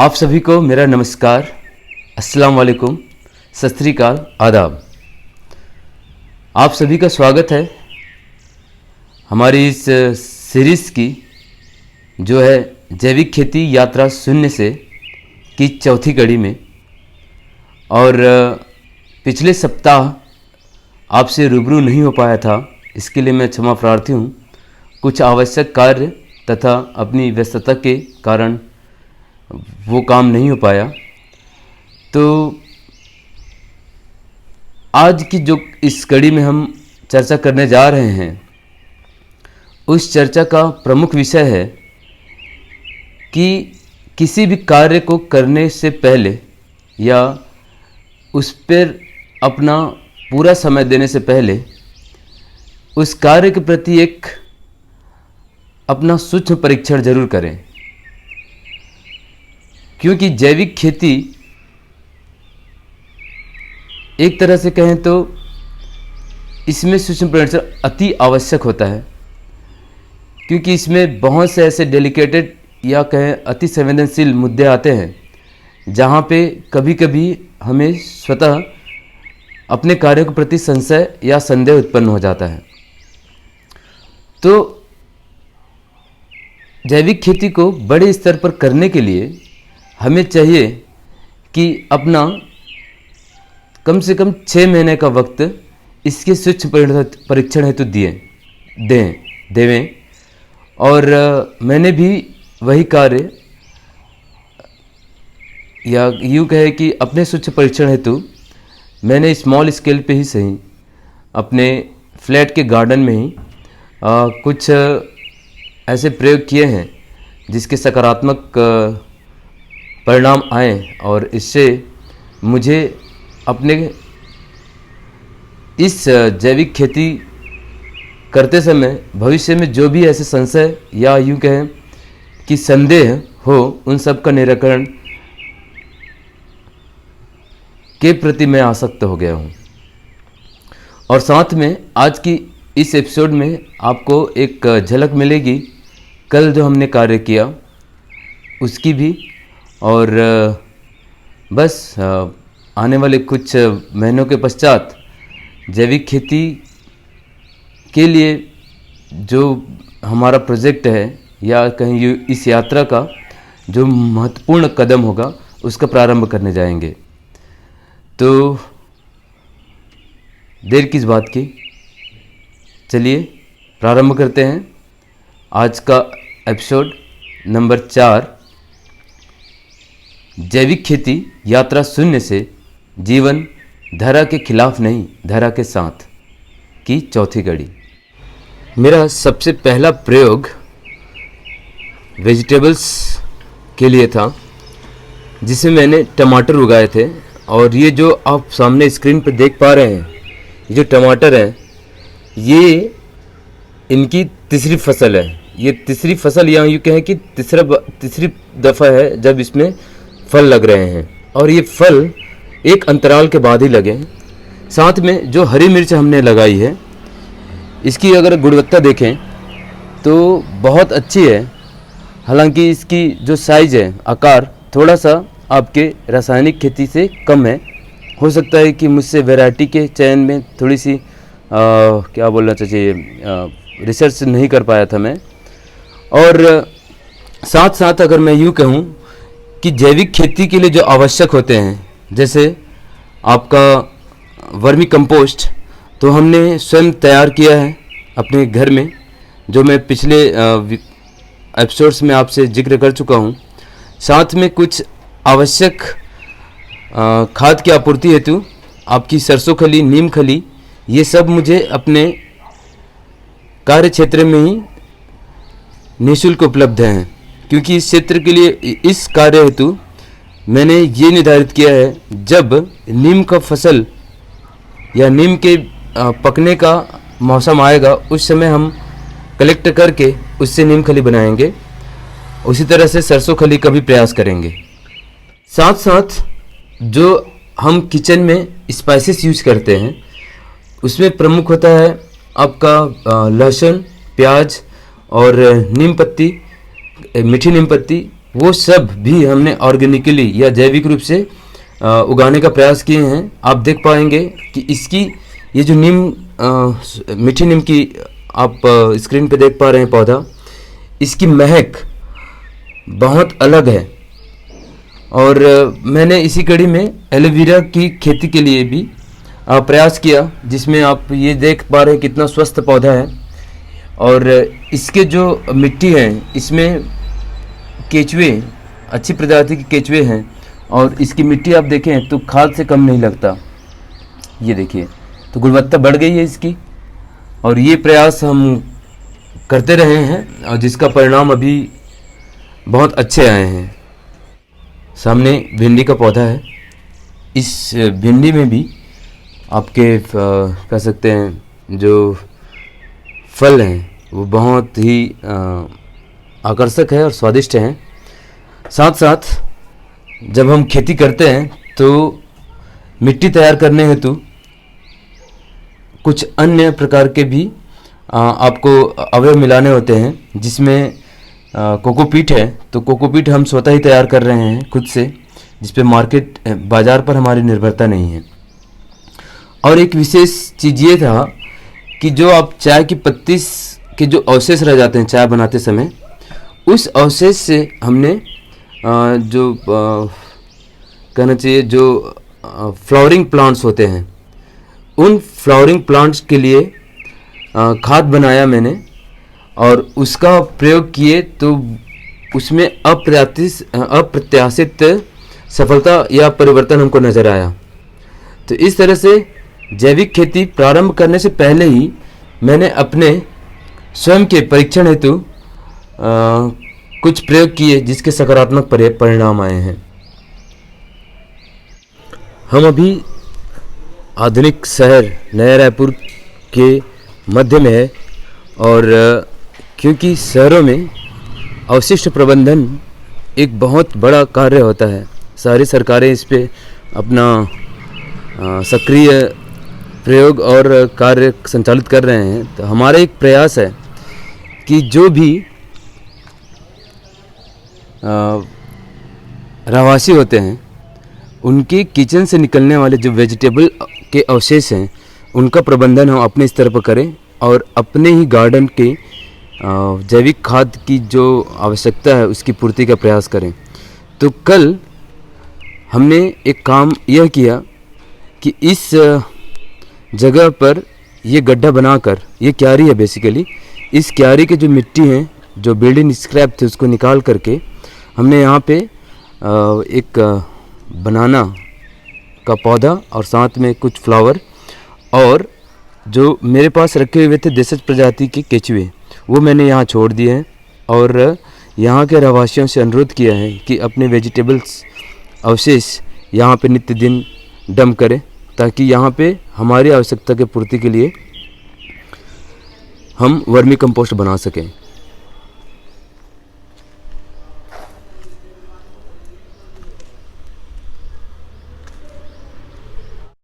आप सभी को मेरा नमस्कार, अस्सलाम वालेकुम, सत श्री अकाल, आदाब। आप सभी का स्वागत है हमारी इस सीरीज़ की जो है जैविक खेती यात्रा शून्य से की चौथी कड़ी में। और पिछले सप्ताह आपसे रूबरू नहीं हो पाया था, इसके लिए मैं क्षमा प्रार्थी हूँ। कुछ आवश्यक कार्य तथा अपनी व्यस्तता के कारण वो काम नहीं हो पाया। तो आज की जो इस कड़ी में हम चर्चा करने जा रहे हैं, उस चर्चा का प्रमुख विषय है कि किसी भी कार्य को करने से पहले या उस पर अपना पूरा समय देने से पहले उस कार्य के प्रति एक अपना सूक्ष्म परीक्षण जरूर करें। क्योंकि जैविक खेती एक तरह से कहें तो इसमें सूक्ष्म परीक्षण अति आवश्यक होता है, क्योंकि इसमें बहुत से ऐसे डेलिकेटेड या कहें अति संवेदनशील मुद्दे आते हैं जहाँ पे कभी कभी हमें स्वतः अपने कार्य के प्रति संशय या संदेह उत्पन्न हो जाता है। तो जैविक खेती को बड़े स्तर पर करने के लिए हमें चाहिए कि अपना कम से कम 6 महीने का वक्त इसके सूक्ष्म परीक्षण हेतु देवें। और मैंने भी वही कार्य या यूँ कहे कि अपने सूक्ष्म परीक्षण हेतु मैंने स्मॉल स्केल पे ही सही अपने फ्लैट के गार्डन में ही कुछ ऐसे प्रयोग किए हैं जिसके सकारात्मक परिणाम आए, और इससे मुझे अपने इस जैविक खेती करते समय भविष्य में जो भी ऐसे संशय या यूँ कहें कि संदेह हो, उन सब का निराकरण के प्रति मैं आसक्त हो गया हूँ। और साथ में आज की इस एपिसोड में आपको एक झलक मिलेगी कल जो हमने कार्य किया उसकी भी। और बस आने वाले कुछ महीनों के पश्चात जैविक खेती के लिए जो हमारा प्रोजेक्ट है या कहीं इस यात्रा का जो महत्वपूर्ण कदम होगा उसका प्रारंभ करने जाएंगे। तो देर किस बात की, चलिए प्रारंभ करते हैं आज का एपिसोड नंबर 4, जैविक खेती यात्रा शून्य से जीवन धरा के खिलाफ नहीं धरा के साथ की चौथी कड़ी। मेरा सबसे पहला प्रयोग वेजिटेबल्स के लिए था, जिसमें मैंने टमाटर उगाए थे। और ये जो आप सामने स्क्रीन पर देख पा रहे हैं, ये जो टमाटर है, ये इनकी तीसरी फसल है। ये तीसरी फसल या यूँ कहें कि तीसरी दफ़ा है जब इसमें फल लग रहे हैं। और ये फल एक अंतराल के बाद ही लगे हैं। साथ में जो हरी मिर्च हमने लगाई है, इसकी अगर गुणवत्ता देखें तो बहुत अच्छी है। हालांकि इसकी जो साइज़ है, आकार थोड़ा सा आपके रासायनिक खेती से कम है। हो सकता है कि मुझसे वैरायटी के चयन में थोड़ी सी क्या बोलना चाहिए, रिसर्च नहीं कर पाया था मैं। और साथ साथ अगर मैं यूँ कहूँ कि जैविक खेती के लिए जो आवश्यक होते हैं, जैसे आपका वर्मी कंपोस्ट, तो हमने स्वयं तैयार किया है अपने घर में, जो मैं पिछले एपिसोड्स में आपसे जिक्र कर चुका हूँ। साथ में कुछ आवश्यक खाद की आपूर्ति हेतु आपकी सरसों खली, नीम खली, ये सब मुझे अपने कार्य क्षेत्र में ही निःशुल्क उपलब्ध हैं। क्योंकि इस क्षेत्र के लिए, इस कार्य हेतु मैंने ये निर्धारित किया है, जब नीम का फसल या नीम के पकने का मौसम आएगा, उस समय हम कलेक्ट करके उससे नीम खली बनाएंगे। उसी तरह से सरसों खली का भी प्रयास करेंगे। साथ साथ जो हम किचन में स्पाइसेस यूज करते हैं, उसमें प्रमुख होता है आपका लहसुन, प्याज और नीम पत्ती, मीठी नीम पत्ती, वो सब भी हमने ऑर्गेनिकली या जैविक रूप से उगाने का प्रयास किए हैं। आप देख पाएंगे कि इसकी ये जो मीठी नीम की आप स्क्रीन पे देख पा रहे हैं पौधा, इसकी महक बहुत अलग है। और मैंने इसी कड़ी में एलोवेरा की खेती के लिए भी प्रयास किया, जिसमें आप ये देख पा रहे हैं कितना स्वस्थ पौधा है। और इसके जो मिट्टी है इसमें केचुए, अच्छी प्रजाति के केचुए हैं, और इसकी मिट्टी आप देखें तो खाद से कम नहीं लगता। ये देखिए, तो गुणवत्ता बढ़ गई है इसकी। और ये प्रयास हम करते रहे हैं और जिसका परिणाम अभी बहुत अच्छे आए हैं। सामने भिंडी का पौधा है। इस भिंडी में भी आपके कह सकते हैं जो फल हैं वो बहुत ही आकर्षक है और स्वादिष्ट हैं। साथ साथ जब हम खेती करते हैं तो मिट्टी तैयार करने हेतु कुछ अन्य प्रकार के भी आपको अवयव मिलाने होते हैं, जिसमें कोकोपीट है। तो कोकोपीट हम स्वतः ही तैयार कर रहे हैं खुद से, जिस पे मार्केट बाज़ार पर हमारी निर्भरता नहीं है। और एक विशेष चीज़ ये था कि जो आप चाय की पत्ती के जो अवशेष रह जाते हैं चाय बनाते समय, उस अवशेष से हमने जो कहना चाहिए जो फ्लावरिंग प्लांट्स होते हैं, उन फ्लावरिंग प्लांट्स के लिए खाद बनाया मैंने और उसका प्रयोग किए, तो उसमें अप्रत्याशित सफलता या परिवर्तन हमको नज़र आया। तो इस तरह से जैविक खेती प्रारंभ करने से पहले ही मैंने अपने स्वयं के परीक्षण हेतु कुछ प्रयोग किए, जिसके सकारात्मक परिणाम आए हैं। हम अभी आधुनिक शहर नया रायपुर के मध्य में है, और क्योंकि शहरों में अवशिष्ट प्रबंधन एक बहुत बड़ा कार्य होता है, सारी सरकारें इस पे अपना सक्रिय प्रयोग और कार्य संचालित कर रहे हैं। तो हमारा एक प्रयास है कि जो भी रहवासी होते हैं उनके किचन से निकलने वाले जो वेजिटेबल के अवशेष हैं उनका प्रबंधन हम अपने स्तर पर करें और अपने ही गार्डन के जैविक खाद की जो आवश्यकता है उसकी पूर्ति का प्रयास करें। तो कल हमने एक काम यह किया कि इस जगह पर ये गड्ढा बनाकर, ये क्यारी है बेसिकली, इस क्यारी के जो मिट्टी हैं, जो बिल्डिंग स्क्रैप थे, उसको निकाल करके हमने यहाँ पे एक बनाना का पौधा और साथ में कुछ फ्लावर और जो मेरे पास रखे हुए थे देशज प्रजाति के केचुए, वो मैंने यहाँ छोड़ दिए हैं। और यहाँ के रहवासियों से अनुरोध किया है कि अपने वेजिटेबल्स अवशेष यहाँ पे नित्य दिन डंप करें, ताकि यहाँ पे हमारी आवश्यकता की पूर्ति के लिए हम वर्मी कंपोस्ट बना सकें।